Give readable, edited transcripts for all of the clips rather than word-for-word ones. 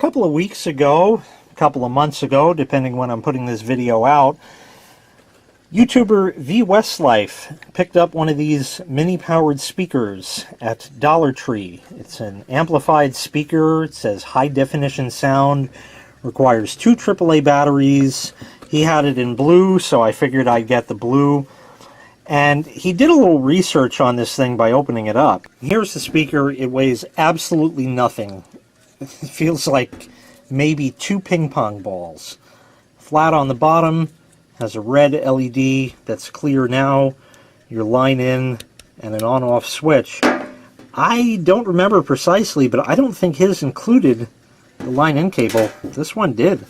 couple of weeks ago, a couple of months ago, depending when I'm putting this video out, YouTuber VWestlife picked up one of these mini-powered speakers at Dollar Tree. It's an amplified speaker. It says high-definition sound, requires 2 AAA batteries. He had it in blue, so I figured I'd get the blue. And he did a little research on this thing by opening it up. Here's the speaker. It weighs absolutely nothing. It feels like maybe 2 ping pong balls. Flat on the bottom, has a red LED that's clear now, your line in, and an on-off switch. I don't remember precisely, but I don't think his included the line-in cable. This one did.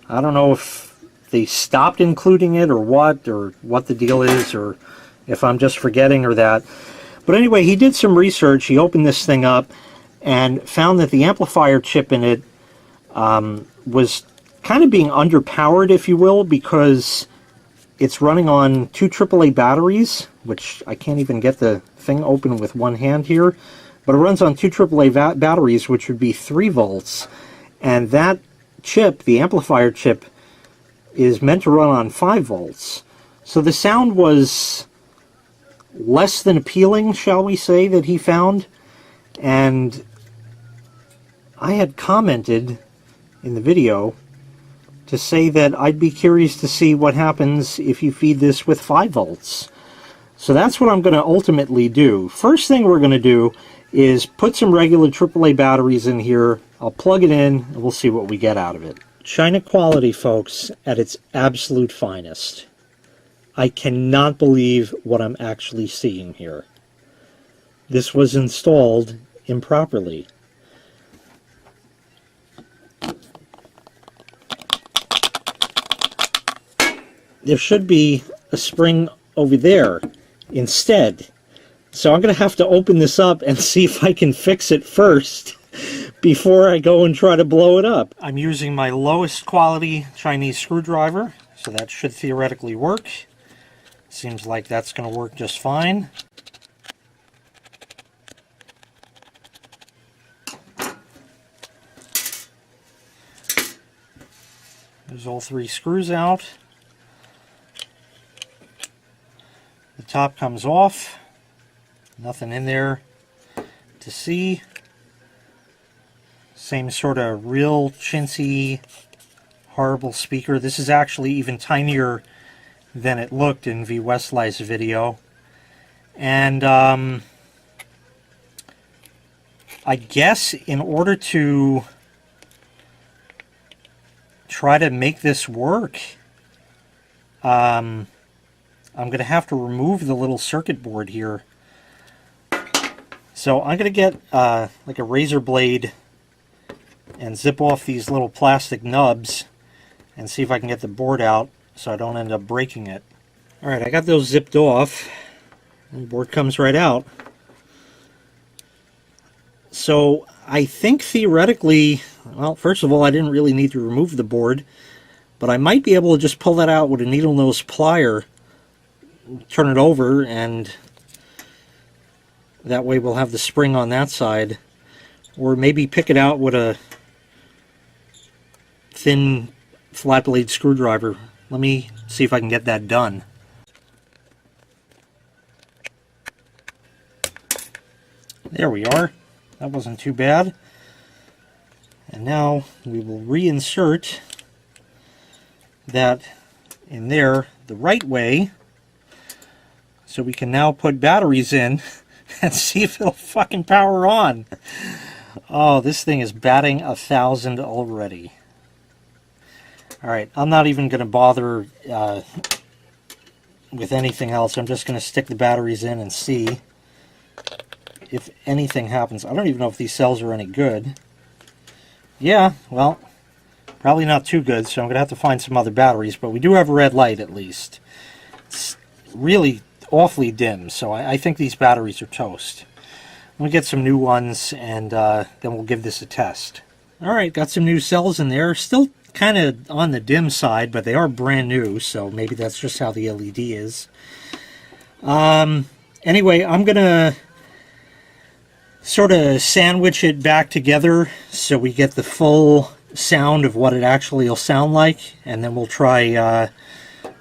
I don't know if they stopped including it or what the deal is, or if I'm just forgetting or that. But anyway, he did some research. He opened this thing up and found that the amplifier chip in it was kind of being underpowered, if you will, because it's running on 2 AAA batteries, which I can't even get the thing open with one hand here, but it runs on 2 AAA batteries, which would be 3 volts. And that chip, the amplifier chip, is meant to run on 5 volts. So the sound was less than appealing, shall we say, that he found. And I had commented in the video to say that I'd be curious to see what happens if you feed this with 5 volts. So that's what I'm going to ultimately do. First thing we're going to do is put some regular AAA batteries in here. I'll plug it in and we'll see what we get out of it. China quality, folks, at its absolute finest. I cannot believe what I'm actually seeing here. This was installed improperly. There should be a spring over there instead. So I'm going to have to open this up and see if I can fix it first before I go and try to blow it up. I'm using my lowest quality Chinese screwdriver, so that should theoretically work. Seems like that's going to work just fine. There's all 3 screws out. The top comes off. Nothing in there to see. Same sort of real chintzy, horrible speaker. This is actually even tinier than it looked in VWestlife's video. And I guess in order to try to make this work, I'm going to have to remove the little circuit board here. So I'm going to get like a razor blade and zip off these little plastic nubs and see if I can get the board out so I don't end up breaking it. Alright, I got those zipped off and the board comes right out. So I think theoretically, well, first of all, I didn't really need to remove the board, but I might be able to just pull that out with a needle nose plier, turn it over, and that way we'll have the spring on that side. Or maybe pick it out with a thin flat blade screwdriver. Let me see if I can get that done. There we are. That wasn't too bad. And now we will reinsert that in there the right way, so we can now put batteries in and see if it'll fucking power on. Oh, this thing is batting 1,000 already. Alright, I'm not even going to bother with anything else. I'm just going to stick the batteries in and see if anything happens. I don't even know if these cells are any good. Yeah, well, probably not too good, so I'm going to have to find some other batteries, but we do have a red light at least. It's really awfully dim, so I think these batteries are toast. We'll get some new ones, and then we'll give this a test. Alright, got some new cells in there. Still kind of on the dim side, but they are brand new, so maybe that's just how the LED is. Anyway, I'm going to sort of sandwich it back together so we get the full sound of what it actually will sound like, and then we'll try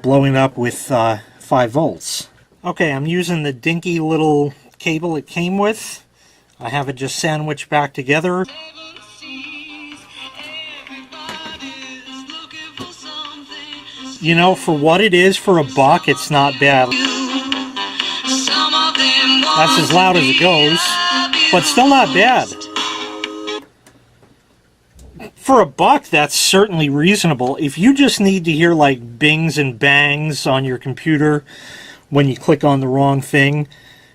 blowing up with 5 volts. Okay, I'm using the dinky little cable it came with. I have it just sandwiched back together. You know, for what it is, for $1, it's not bad. That's as loud as it goes, but still not bad. For $1, that's certainly reasonable. If you just need to hear like bings and bangs on your computer when you click on the wrong thing,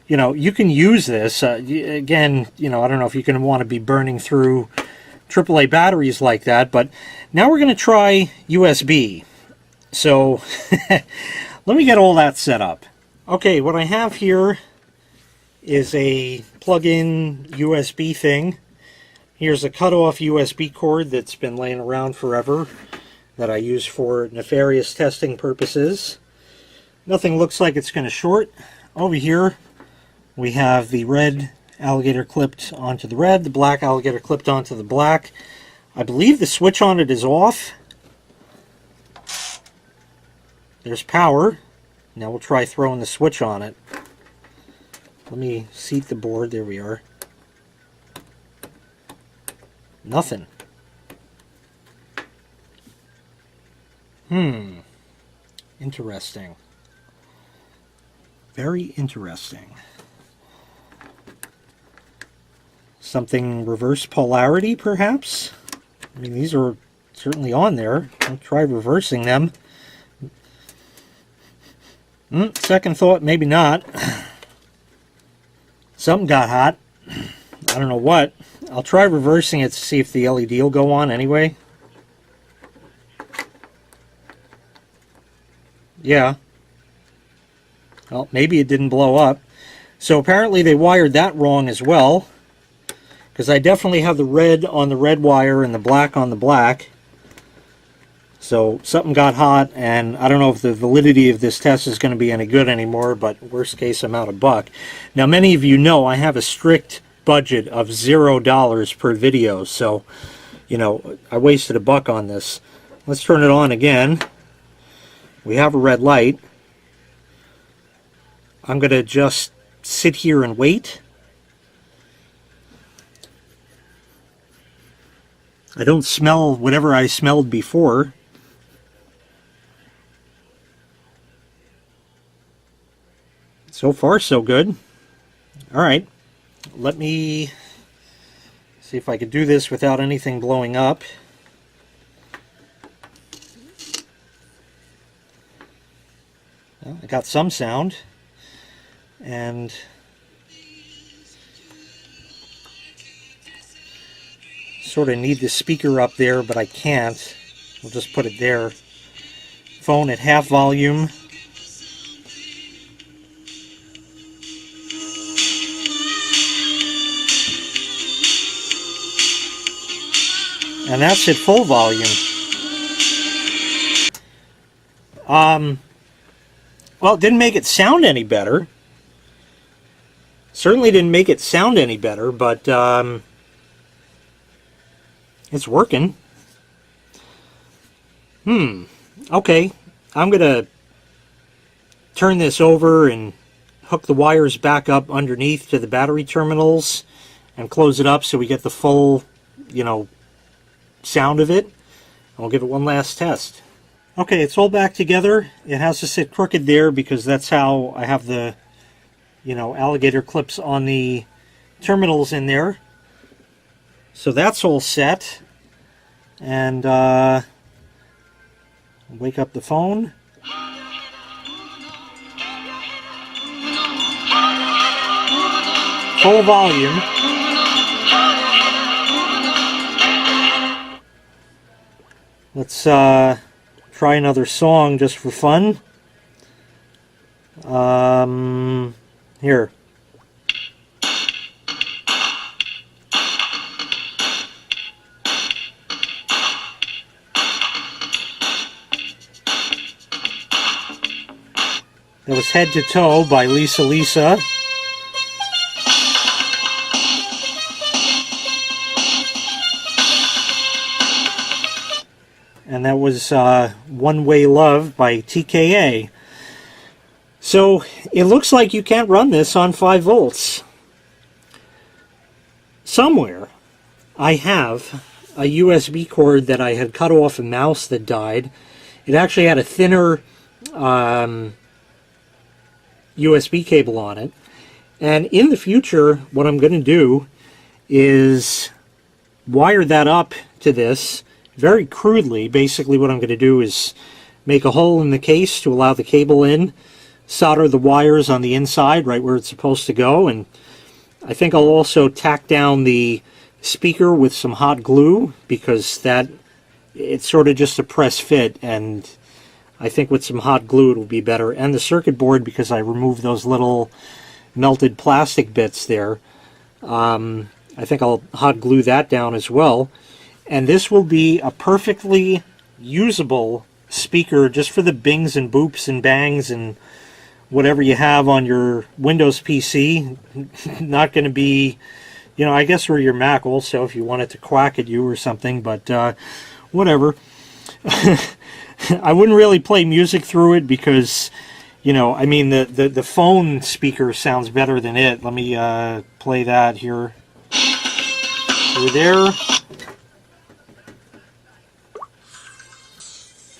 you know, you can use this. Again, you know, I don't know if you're going to want to be burning through AAA batteries like that, but now we're going to try USB. So let me get all that set up. Okay, what I have here is a plug-in USB thing. Here's a cut-off USB cord that's been laying around forever that I use for nefarious testing purposes. Nothing looks like it's going to short. Over here we have the red alligator clipped onto the red, the black alligator clipped onto the black. I believe the switch on it is off. There's power. Now we'll try throwing the switch on it. Let me seat the board. There we are. Nothing. Interesting. Very interesting. Something reverse polarity, perhaps? I mean, these are certainly on there. I'll try reversing them. Second thought, maybe not. Something got hot. I don't know what. I'll try reversing it to see if the LED will go on anyway. Yeah. Well, maybe it didn't blow up. So apparently they wired that wrong as well, because I definitely have the red on the red wire and the black on the black. So something got hot, and I don't know if the validity of this test is going to be any good anymore, but worst case, I'm out $1. Now, many of you know I have a strict budget of $0 per video, so, you know, I wasted $1 on this. Let's turn it on again. We have a red light. I'm going to just sit here and wait. I don't smell whatever I smelled before. So far, so good. All right, let me see if I could do this without anything blowing up. Well, I got some sound, and sort of need the speaker up there, but I can't. We'll just put it there. Phone at half volume. And that's at full volume. Well, it didn't make it sound any better. Certainly didn't make it sound any better, but it's working. Okay, I'm gonna turn this over and hook the wires back up underneath to the battery terminals and close it up so we get the full, you know, sound of it. I'll give it one last test. Okay, it's all back together. It has to sit crooked there because that's how I have the, you know, alligator clips on the terminals in there. So that's all set. And wake up the phone. Full volume. Let's try another song just for fun. Here. That was Head to Toe by Lisa Lisa. and that was One Way Love by TKA. So it looks like you can't run this on 5 volts. Somewhere I have a USB cord that I had cut off a mouse that died. It actually had a thinner USB cable on it. And in the future, what I'm going to do is wire that up to this very crudely. Basically what I'm going to do is make a hole in the case to allow the cable in, solder the wires on the inside right where it's supposed to go, and I think I'll also tack down the speaker with some hot glue, because it's sort of just a press fit, and I think with some hot glue it will be better. And the circuit board, because I removed those little melted plastic bits there, I think I'll hot glue that down as well. And this will be a perfectly usable speaker just for the bings and boops and bangs and whatever you have on your Windows PC. Not going to be, you know, I guess, or your Mac also if you want it to quack at you or something, but whatever. I wouldn't really play music through it because, you know, I mean, the phone speaker sounds better than it. Let me play that here. Through there.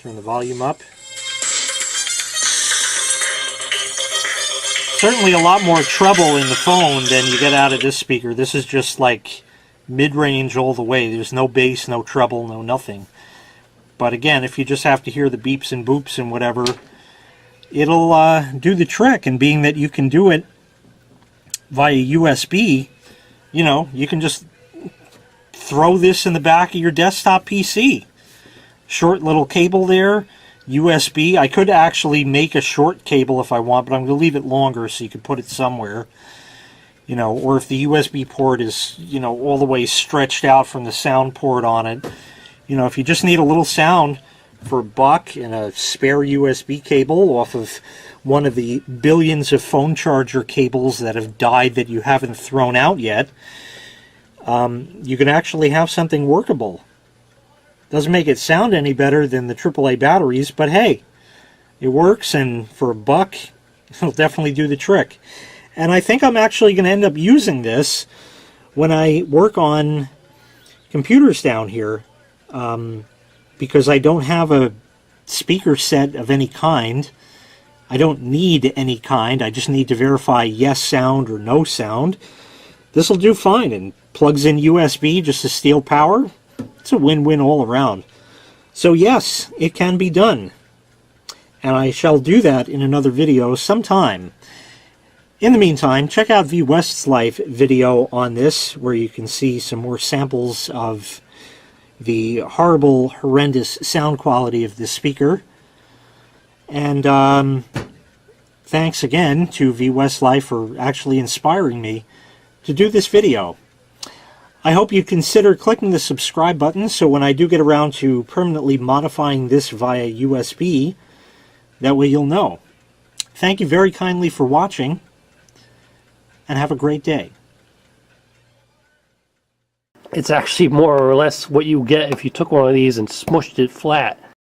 Turn the volume up. Certainly a lot more treble in the phone than you get out of this speaker. This is just like mid-range all the way. There's no bass, no treble, no nothing. But again, if you just have to hear the beeps and boops and whatever, it'll do the trick. And being that you can do it via USB, you know, you can just throw this in the back of your desktop PC. Short little cable there, USB. I could actually make a short cable if I want, but I'm going to leave it longer so you can put it somewhere. You know, or if the USB port is, you know, all the way stretched out from the sound port on it. You know, if you just need a little sound for $1 and a spare USB cable off of one of the billions of phone charger cables that have died that you haven't thrown out yet, you can actually have something workable. Doesn't make it sound any better than the AAA batteries, but hey, it works, and for $1, it'll definitely do the trick. And I think I'm actually going to end up using this when I work on computers down here, because I don't have a speaker set of any kind. I don't need any kind. I just need to verify yes sound or no sound. This will do fine, and plugs in USB just to steal power. It's a win-win all around. So yes, it can be done. And I shall do that in another video sometime. In the meantime, check out VWestlife video on this, where you can see some more samples of the horrible, horrendous sound quality of this speaker. And thanks again to VWestlife for actually inspiring me to do this video. I hope you consider clicking the subscribe button so when I do get around to permanently modifying this via USB, that way you'll know. Thank you very kindly for watching, and have a great day. It's actually more or less what you get if you took one of these and smushed it flat.